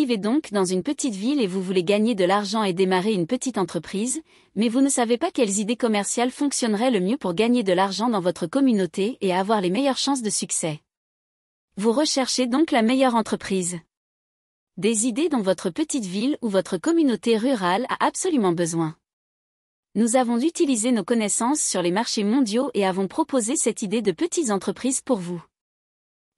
vivez donc dans une petite ville et vous voulez gagner de l'argent et démarrer une petite entreprise, mais vous ne savez pas quelles idées commerciales fonctionneraient le mieux pour gagner de l'argent dans votre communauté et avoir les meilleures chances de succès. Vous recherchez donc la meilleure entreprise. Des idées dont votre petite ville ou votre communauté rurale a absolument besoin. Nous avons utilisé nos connaissances sur les marchés mondiaux et avons proposé cette idée de petites entreprises pour vous.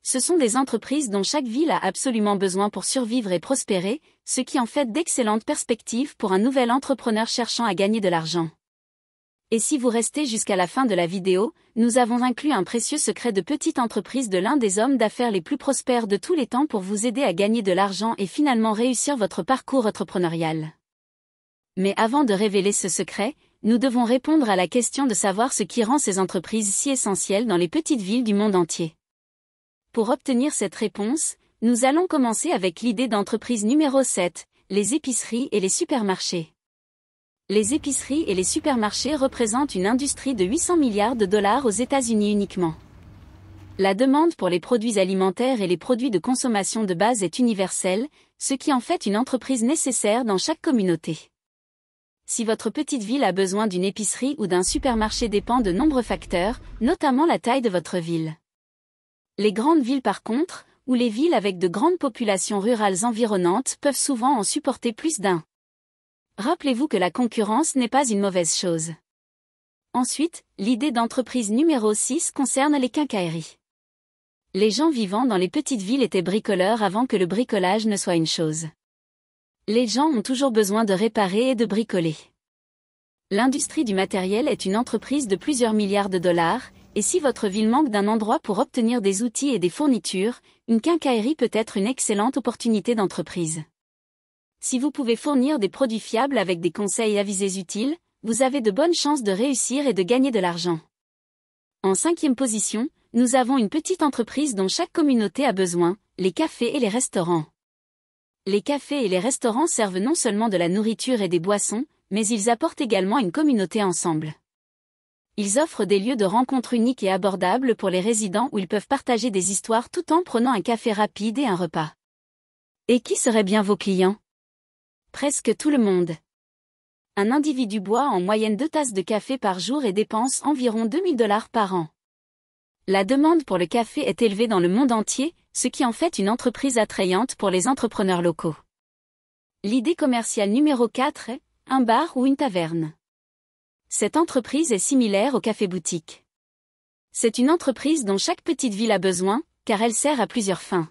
Ce sont des entreprises dont chaque ville a absolument besoin pour survivre et prospérer, ce qui en fait d'excellentes perspectives pour un nouvel entrepreneur cherchant à gagner de l'argent. Et si vous restez jusqu'à la fin de la vidéo, nous avons inclus un précieux secret de petite entreprise de l'un des hommes d'affaires les plus prospères de tous les temps pour vous aider à gagner de l'argent et finalement réussir votre parcours entrepreneurial. Mais avant de révéler ce secret, nous devons répondre à la question de savoir ce qui rend ces entreprises si essentielles dans les petites villes du monde entier. Pour obtenir cette réponse, nous allons commencer avec l'idée d'entreprise numéro 7, les épiceries et les supermarchés. Les épiceries et les supermarchés représentent une industrie de 800 milliards de dollars aux États-Unis uniquement. La demande pour les produits alimentaires et les produits de consommation de base est universelle, ce qui en fait une entreprise nécessaire dans chaque communauté. Si votre petite ville a besoin d'une épicerie ou d'un supermarché dépend de nombreux facteurs, notamment la taille de votre ville. Les grandes villes par contre, ou les villes avec de grandes populations rurales environnantes peuvent souvent en supporter plus d'un. Rappelez-vous que la concurrence n'est pas une mauvaise chose. Ensuite, l'idée d'entreprise numéro 6 concerne les quincailleries. Les gens vivant dans les petites villes étaient bricoleurs avant que le bricolage ne soit une chose. Les gens ont toujours besoin de réparer et de bricoler. L'industrie du matériel est une entreprise de plusieurs milliards de dollars, et si votre ville manque d'un endroit pour obtenir des outils et des fournitures, une quincaillerie peut être une excellente opportunité d'entreprise. Si vous pouvez fournir des produits fiables avec des conseils avisés utiles, vous avez de bonnes chances de réussir et de gagner de l'argent. En 5e position, nous avons une petite entreprise dont chaque communauté a besoin, les cafés et les restaurants. Les cafés et les restaurants servent non seulement de la nourriture et des boissons, mais ils apportent également une communauté ensemble. Ils offrent des lieux de rencontre uniques et abordables pour les résidents où ils peuvent partager des histoires tout en prenant un café rapide et un repas. Et qui seraient bien vos clients? Presque tout le monde. Un individu boit en moyenne 2 tasses de café par jour et dépense environ $2000 par an. La demande pour le café est élevée dans le monde entier, ce qui en fait une entreprise attrayante pour les entrepreneurs locaux. L'idée commerciale numéro 4 est un bar ou une taverne. Cette entreprise est similaire au café-boutique. C'est une entreprise dont chaque petite ville a besoin, car elle sert à plusieurs fins.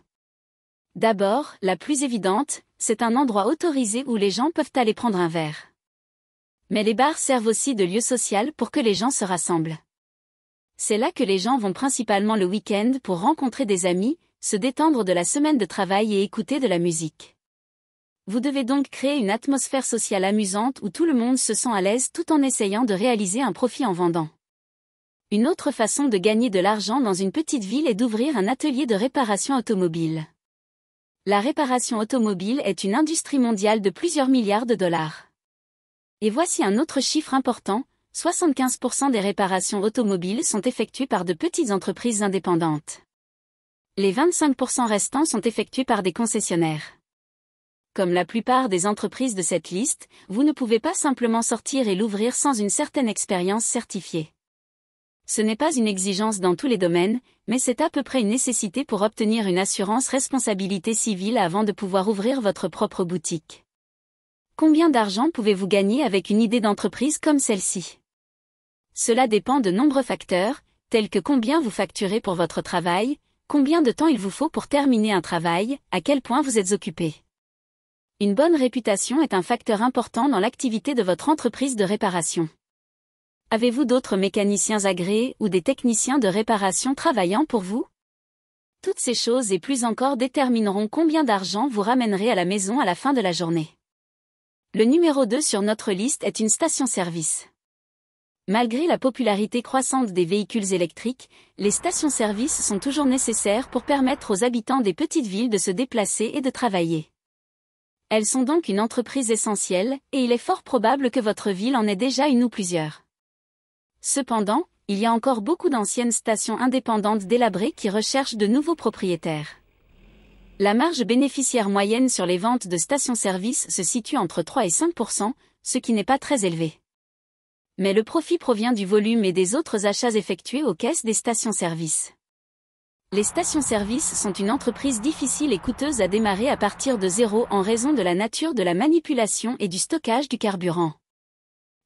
D'abord, la plus évidente, c'est un endroit autorisé où les gens peuvent aller prendre un verre. Mais les bars servent aussi de lieu social pour que les gens se rassemblent. C'est là que les gens vont principalement le week-end pour rencontrer des amis, se détendre de la semaine de travail et écouter de la musique. Vous devez donc créer une atmosphère sociale amusante où tout le monde se sent à l'aise tout en essayant de réaliser un profit en vendant. Une autre façon de gagner de l'argent dans une petite ville est d'ouvrir un atelier de réparation automobile. La réparation automobile est une industrie mondiale de plusieurs milliards de dollars. Et voici un autre chiffre important, 75% des réparations automobiles sont effectuées par de petites entreprises indépendantes. Les 25% restants sont effectués par des concessionnaires. Comme la plupart des entreprises de cette liste, vous ne pouvez pas simplement sortir et l'ouvrir sans une certaine expérience certifiée. Ce n'est pas une exigence dans tous les domaines, mais c'est à peu près une nécessité pour obtenir une assurance responsabilité civile avant de pouvoir ouvrir votre propre boutique. Combien d'argent pouvez-vous gagner avec une idée d'entreprise comme celle-ci? Cela dépend de nombreux facteurs, tels que combien vous facturez pour votre travail, combien de temps il vous faut pour terminer un travail, à quel point vous êtes occupé. Une bonne réputation est un facteur important dans l'activité de votre entreprise de réparation. Avez-vous d'autres mécaniciens agréés ou des techniciens de réparation travaillant pour vous? Toutes ces choses et plus encore détermineront combien d'argent vous ramènerez à la maison à la fin de la journée. Le numéro 2 sur notre liste est une station-service. Malgré la popularité croissante des véhicules électriques, les stations-service sont toujours nécessaires pour permettre aux habitants des petites villes de se déplacer et de travailler. Elles sont donc une entreprise essentielle, et il est fort probable que votre ville en ait déjà une ou plusieurs. Cependant, il y a encore beaucoup d'anciennes stations indépendantes délabrées qui recherchent de nouveaux propriétaires. La marge bénéficiaire moyenne sur les ventes de stations-service se situe entre 3 et 5%, ce qui n'est pas très élevé. Mais le profit provient du volume et des autres achats effectués aux caisses des stations-service. Les stations-service sont une entreprise difficile et coûteuse à démarrer à partir de zéro en raison de la nature de la manipulation et du stockage du carburant.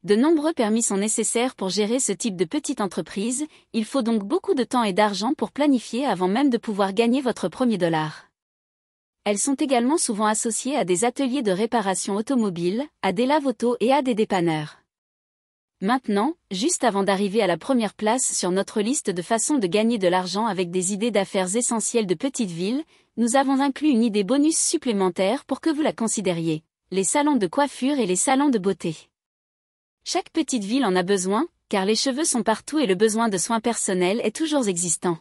De nombreux permis sont nécessaires pour gérer ce type de petite entreprise, il faut donc beaucoup de temps et d'argent pour planifier avant même de pouvoir gagner votre premier dollar. Elles sont également souvent associées à des ateliers de réparation automobile, à des lave-autos et à des dépanneurs. Maintenant, juste avant d'arriver à la première place sur notre liste de façons de gagner de l'argent avec des idées d'affaires essentielles de petites villes, nous avons inclus une idée bonus supplémentaire pour que vous la considériez. Les salons de coiffure et les salons de beauté. Chaque petite ville en a besoin, car les cheveux sont partout et le besoin de soins personnels est toujours existant.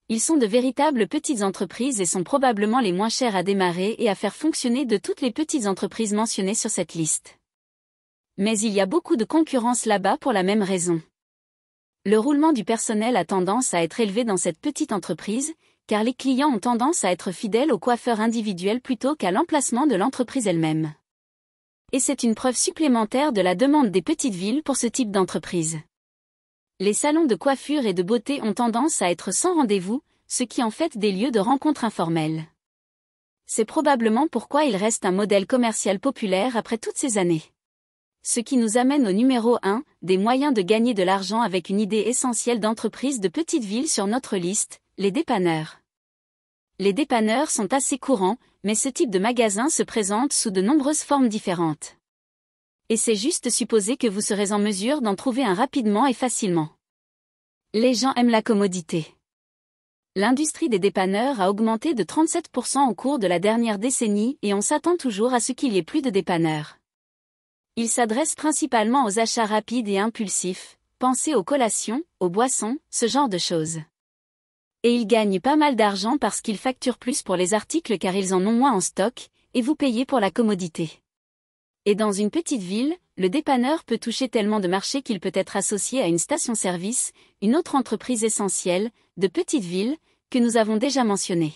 Ils sont de véritables petites entreprises et sont probablement les moins chers à démarrer et à faire fonctionner de toutes les petites entreprises mentionnées sur cette liste. Mais il y a beaucoup de concurrence là-bas pour la même raison. Le roulement du personnel a tendance à être élevé dans cette petite entreprise, car les clients ont tendance à être fidèles au coiffeur individuel plutôt qu'à l'emplacement de l'entreprise elle-même. Et c'est une preuve supplémentaire de la demande des petites villes pour ce type d'entreprise. Les salons de coiffure et de beauté ont tendance à être sans rendez-vous, ce qui en fait des lieux de rencontres informels. C'est probablement pourquoi il reste un modèle commercial populaire après toutes ces années. Ce qui nous amène au numéro 1, des moyens de gagner de l'argent avec une idée essentielle d'entreprise de petites villes sur notre liste, les dépanneurs. Les dépanneurs sont assez courants, mais ce type de magasin se présente sous de nombreuses formes différentes. Et c'est juste supposer que vous serez en mesure d'en trouver un rapidement et facilement. Les gens aiment la commodité. L'industrie des dépanneurs a augmenté de 37% au cours de la dernière décennie et on s'attend toujours à ce qu'il y ait plus de dépanneurs. Ils s'adressent principalement aux achats rapides et impulsifs, pensez aux collations, aux boissons, ce genre de choses. Et ils gagnent pas mal d'argent parce qu'ils facturent plus pour les articles car ils en ont moins en stock, et vous payez pour la commodité. Et dans une petite ville, le dépanneur peut toucher tellement de marchés qu'il peut être associé à une station-service, une autre entreprise essentielle, de petite ville, que nous avons déjà mentionnée.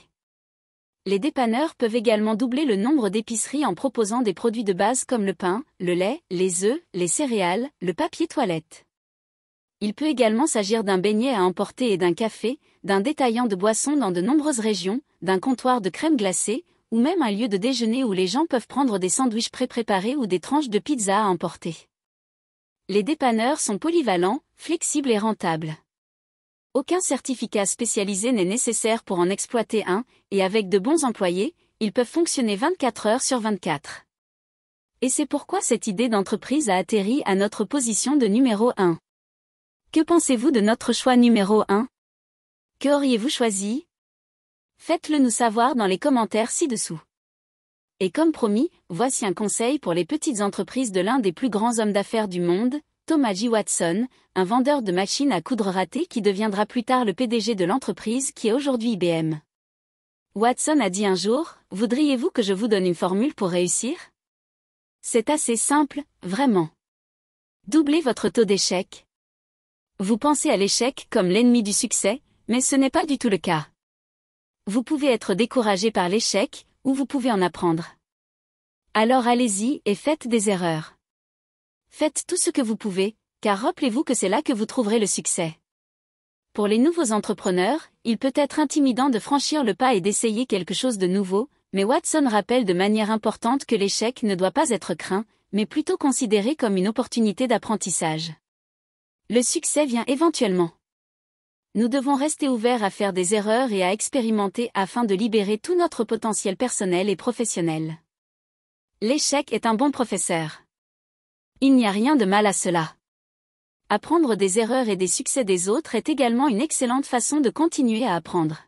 Les dépanneurs peuvent également doubler le nombre d'épiceries en proposant des produits de base comme le pain, le lait, les œufs, les céréales, le papier toilette. Il peut également s'agir d'un beignet à emporter et d'un café, d'un détaillant de boissons dans de nombreuses régions, d'un comptoir de crème glacée, ou même un lieu de déjeuner où les gens peuvent prendre des sandwichs pré-préparés ou des tranches de pizza à emporter. Les dépanneurs sont polyvalents, flexibles et rentables. Aucun certificat spécialisé n'est nécessaire pour en exploiter un, et avec de bons employés, ils peuvent fonctionner 24 heures sur 24. Et c'est pourquoi cette idée d'entreprise a atterri à notre position de numéro 1. Que pensez-vous de notre choix numéro 1? Que auriez-vous choisi? Faites-le nous savoir dans les commentaires ci-dessous. Et comme promis, voici un conseil pour les petites entreprises de l'un des plus grands hommes d'affaires du monde, Thomas J. Watson, un vendeur de machines à coudre raté qui deviendra plus tard le PDG de l'entreprise qui est aujourd'hui IBM. Watson a dit un jour, « Voudriez-vous que je vous donne une formule pour réussir? C'est assez simple, vraiment. Doublez votre taux d'échec. » Vous pensez à l'échec comme l'ennemi du succès, mais ce n'est pas du tout le cas. Vous pouvez être découragé par l'échec, ou vous pouvez en apprendre. Alors allez-y et faites des erreurs. Faites tout ce que vous pouvez, car rappelez-vous que c'est là que vous trouverez le succès. Pour les nouveaux entrepreneurs, il peut être intimidant de franchir le pas et d'essayer quelque chose de nouveau, mais Watson rappelle de manière importante que l'échec ne doit pas être craint, mais plutôt considéré comme une opportunité d'apprentissage. Le succès vient éventuellement. Nous devons rester ouverts à faire des erreurs et à expérimenter afin de libérer tout notre potentiel personnel et professionnel. L'échec est un bon professeur. Il n'y a rien de mal à cela. Apprendre des erreurs et des succès des autres est également une excellente façon de continuer à apprendre.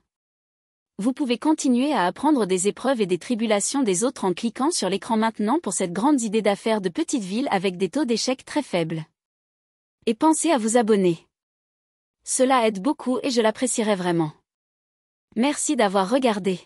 Vous pouvez continuer à apprendre des épreuves et des tribulations des autres en cliquant sur l'écran maintenant pour cette grande idée d'affaires de petite ville avec des taux d'échec très faibles. Et pensez à vous abonner. Cela aide beaucoup et je l'apprécierais vraiment. Merci d'avoir regardé.